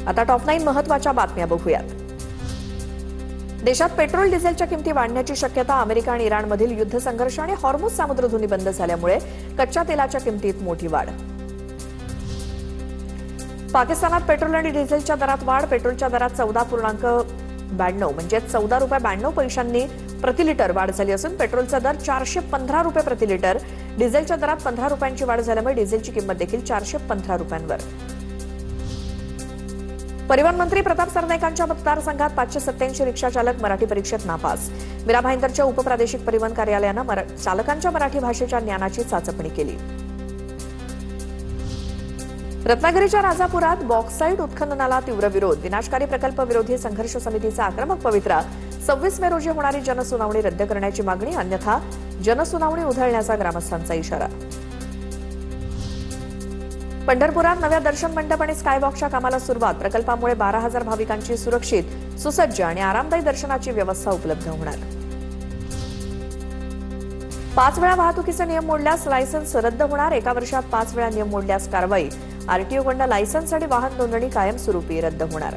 आता टॉप 9 महत्त्वाच्या बातम्या बघूयात. देशात पेट्रोल डिझेलच्या किमती वाढण्याची शक्यता. अमेरिका आणि इराणमधील युद्ध संघर्ष आणि हॉर्मुझ सामुद्रधुनी बंद झाल्यामुळे कच्च्या तेलाच्या किमतीत मोठी वाढ. पाकिस्तानात पेट्रोल आणि डिझेलच्या दरात वाढ. पेट्रोलच्या दरात 14.92 म्हणजे 14 रुपये 92 पैशांनी प्रति लिटर वाढ झाली असून पेट्रोलचा दर 415 रुपये प्रति लिटर. डिझेलच्या दरात 15 रुपयांची वाढ झाल्यामुळे डिझेलची किंमत देखील 415 रुपयांवर. परिवहन मंत्री प्रताप सरनाईकांच्या मतदारसंघात 587 रिक्षा चालक मराठी परीक्षेत नापास. मीरा भाईंदरच्या उपप्रादेशिक परिवहन कार्यालयानं चालकांच्या मराठी भाषेच्या ज्ञानाची चाचपणी केली. रत्नागिरीच्या राजापुरात बॉक्साईट उत्खननाला तीव्र विरोध. विनाशकारी प्रकल्प विरोधी संघर्ष समितीचा आक्रमक पवित्रा. 26 मे रोजी होणारी जनसुनावणी रद्द करण्याची मागणी, अन्यथा जनसुनावणी उधळण्याचा ग्रामस्थांचा इशारा. पंढरपुरात नव्या दर्शन मंडप आणि स्कायवॉकच्या कामाला सुरुवात. प्रकल्पामुळे 12,000 भाविकांची सुरक्षित, सुसज्ज आणि आरामदायी दर्शनाची व्यवस्था उपलब्ध होणार. 5 वेळा वाहतुकीचे नियम मोडल्यास लायसन्स रद्द होणार. 1 वर्षात 5 वेळा नियम मोडल्यास कारवाई. आरटीओकडून लायसन्स आणि वाहन नोंदणी कायमस्वरूपी रद्द होणार.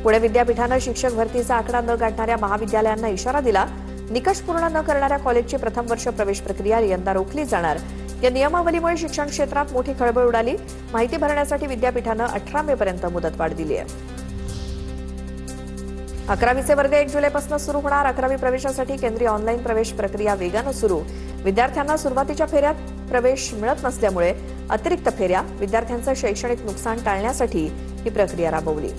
पुणे विद्यापीठानं शिक्षक भरतीचा आकडा न गाठणाऱ्या महाविद्यालयांना इशारा दिला. निकष पूर्ण न करणाऱ्या कॉलेजची प्रथम वर्ष प्रवेश प्रक्रिया यंदा रोखली जाणार. या नियमावलीमुळे शिक्षण क्षेत्रात मोठी खळबळ उडाली. माहिती भरण्यासाठी विद्यापीठानं 18 मे पर्यंत मुदतवाढ दिली आहे. 11वीचे वर्ग 1 जुलैपासून सुरू होणार. 11वी प्रवेशासाठी केंद्रीय ऑनलाईन प्रवेश प्रक्रिया वेगानं सुरू. विद्यार्थ्यांना सुरुवातीच्या फेऱ्यात प्रवेश मिळत नसल्यामुळे अतिरिक्त फेऱ्या. विद्यार्थ्यांचं शैक्षणिक नुकसान टाळण्यासाठी ही प्रक्रिया राबवली.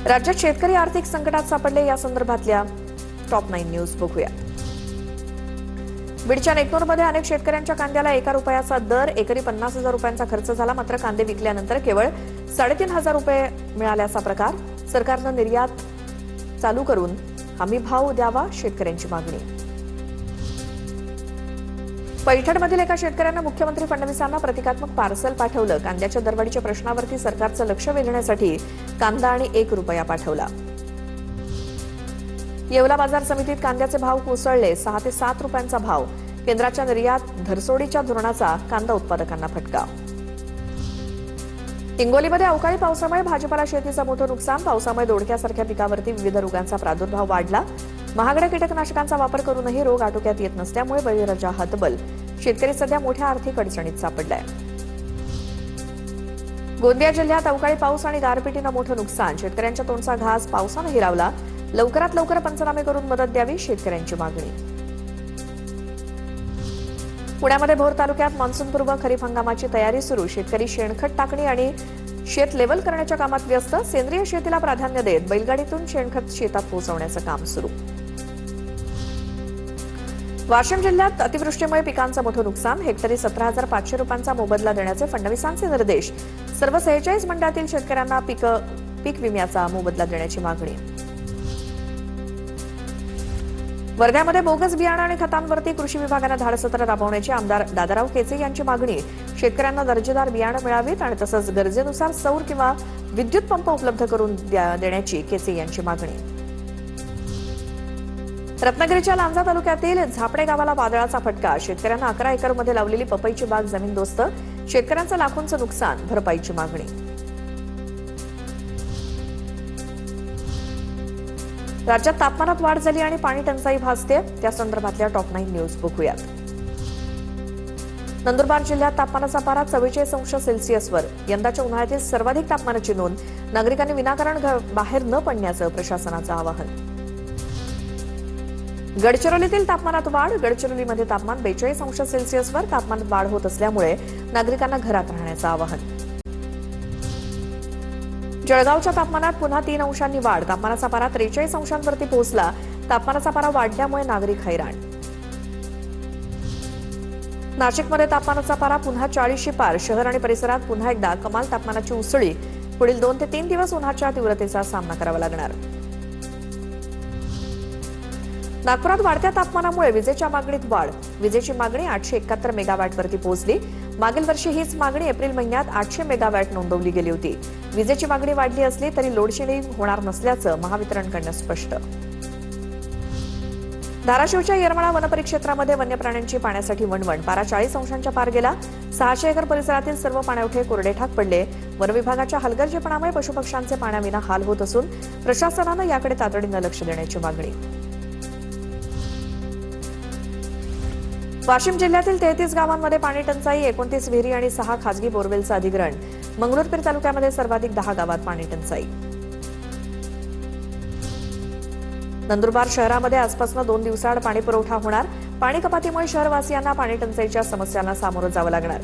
राज्यात शेतकरी आर्थिक संकटात सापडले. या संदर्भातल्या टॉप 9 न्यूज बघूया. बीडच्या नेकनूरमध्ये अनेक शेतकऱ्यांच्या कांद्याला 1 रुपयाचा दर. एकरी 50,000 रुपयांचा खर्च झाला. मात्र कांदे विकल्यानंतर केवळ 3,500 रुपये मिळाल्याचा प्रकार. सरकारनं निर्यात चालू करून हमी भाव द्यावा, शेतकऱ्यांची मागणी. पैठणमधील एका शेतकऱ्यानं मुख्यमंत्री फडणवीसांना प्रतिकात्मक पार्सल पाठवलं. कांद्याच्या दरवाढीच्या प्रश्नावरती सरकारचं लक्ष वेधण्यासाठी कांदा आणि 1 रुपया पाठवला. येवला बाजार समितीत कांद्याचे भाव कोसळले. 6 ते 7 रुपयांचा भाव. केंद्राच्या निर्यात धरसोडीच्या धोरणाचा कांदा उत्पादकांना फटका. हिंगोलीमध्ये अवकाळी पावसामुळे भाजीपाला शेतीचं मोठं नुकसान. पावसामुळे दोडक्यासारख्या पिकावरती विविध रोगांचा प्रादुर्भाव वाढला. महागड्या कीटकनाशकांचा वापर करूनही रोग आटोक्यात येत नसल्यामुळे बळीराजा हतबल. शेतकरी सध्या मोठ्या आर्थिक अडचणीत सापडलाय. गोंदिया जिल्ह्यात अवकाळी पाऊस आणि गारपिटीनं मोठं नुकसान. शेतकऱ्यांच्या तोंडचा घास पावसानं हिरावला. लवकरात लवकर पंचनामे करून मदत द्यावी, शेतकऱ्यांची मागणी. पुण्यामध्ये भोर तालुक्यात मान्सूनपूर्व खरीप हंगामाची तयारी सुरू. शेतकरी शेणखत टाकणी आणि शेत लेवल करण्याच्या कामात व्यस्त. सेंद्रिय शेतीला प्राधान्य देत बैलगाडीतून शेणखत शेतात पोहोचवण्याचं काम सुरू. वाशिम जिल्ह्यात अतिवृष्टीमुळे पिकांचं मोठं नुकसान. हेक्टरी 17,500 रुपयांचा मोबदला देण्याचे फडणवीसांचे निर्देश. सर्व 46 मंडळातील शेतकऱ्यांना पीक विम्याचा मोबदला देण्याची मागणी. वर्ध्यामध्ये बोगस बियाणं आणि खतांवरती कृषी विभागानं धाडसत्र राबवण्याची आमदार दादाराव केचे यांची मागणी. शेतकऱ्यांना दर्जेदार बियाणं मिळावीत आणि तसंच गरजेनुसार सौर किंवा विद्युत पंप उपलब्ध करून देण्याची केचे यांची मागणी. रत्नागिरीच्या लांजा तालुक्यातील झापडे गावाला वादळाचा फटका. शेतकऱ्यांना 11 एकरमध्ये लावलेली पपईची बाग जमीनदोस्त. शेतकऱ्यांचं लाखोंचं नुकसान. भरपाईची मागणी. राज्यात तापमानात वाढ झाली आणि पाणी टंचाई भासते. त्या संदर्भातल्या टॉप 9 न्यूज बघूयात. नंदुरबार जिल्ह्यात तापमानाचा पारा 44 अंश सेल्सिअसवर. यंदाच्या उन्हाळ्यातील सर्वाधिक तापमानाची नोंद. नागरिकांनी विनाकारण बाहेर न पडण्याचं प्रशासनाचं आवाहन. गडचिरोलीतील तापमानात वाढ. गडचिरोलीमध्ये तापमान 42 अंश सेल्सिअसवर. तापमानात वाढ होत असल्यामुळे नागरिकांना घरात राहण्याचं आवाहन. जळगावच्या तापमानात पुन्हा 3 अंशांनी वाढ. तापमानाचा पारा 43 अंशांवरती पोहोचला. तापमानाचा पारा वाढल्यामुळे नागरिक हैराण. नाशिकमध्ये तापमानाचा पारा पुन्हा 40शी पार. शहर आणि परिसरात पुन्हा एकदा कमाल तापमानाची उसळी. पुढील 2 ते 3 दिवस उन्हाच्या तीव्रतेचा सामना करावा लागणार. नागपुरात वाढत्या तापमानामुळे विजेच्या मागणीत वाढ. विजेची मागणी 871 मेगावॅटवरती पोहोचली. मागील वर्षी हीच मागणी एप्रिल महिन्यात 800 मेगावॅट नोंदवली गेली होती. विजेची मागणी वाढली असली तरी लोड शेडिंग होणार नसल्याचं महावितरणकडून स्पष्ट. धाराशिवच्या येरमाळा वनपरिक्षेत्रामध्ये वन्य प्राण्यांची पाण्यासाठी वणवण. पारा 40 अंशांच्या पार गेला. 600 एकर परिसरातील सर्व पाणवठे कोरडे ठाक पडले. वनविभागाच्या हलगर्जीपणामुळे पशुपक्ष्यांचे पाण्याविना हाल होत असून प्रशासनानं याकडे तातडीनं लक्ष देण्याची मागणी. वाशिम जिल्ह्यातील 33 गावांमध्ये पाणी टंचाई. 29 विहिरी आणि 6 खासगी बोरवेलचं अधिग्रहण. मंगरुळपीर तालुक्यामध्ये सर्वाधिक 10 गावात पाणी टंचाई. नंदुरबार शहरामध्ये आजपासून 2 दिवसाआड पाणी पुरवठा होणार. पाणी कपातीमुळे शहरवासियांना पाणी टंचाईच्या समस्यांना सामोरं जावं लागणार.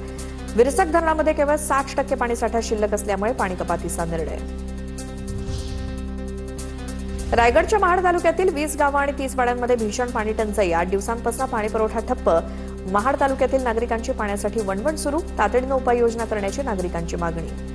विरसक धरणामध्ये केवळ 60% पाणीसाठा शिल्लक असल्यामुळे पाणी कपातीचा निर्णय. रायगडच्या महाड तालुक्यातील 20 गावं आणि 30 वाड्यांमध्ये भीषण पाणी टंचाई. 8 दिवसांपासून पाणी पुरवठा ठप्प. महाड तालुक्यातील नागरिकांची पाण्यासाठी वणवण सुरू. तातडीनं उपाययोजना करण्याची नागरिकांची मागणी.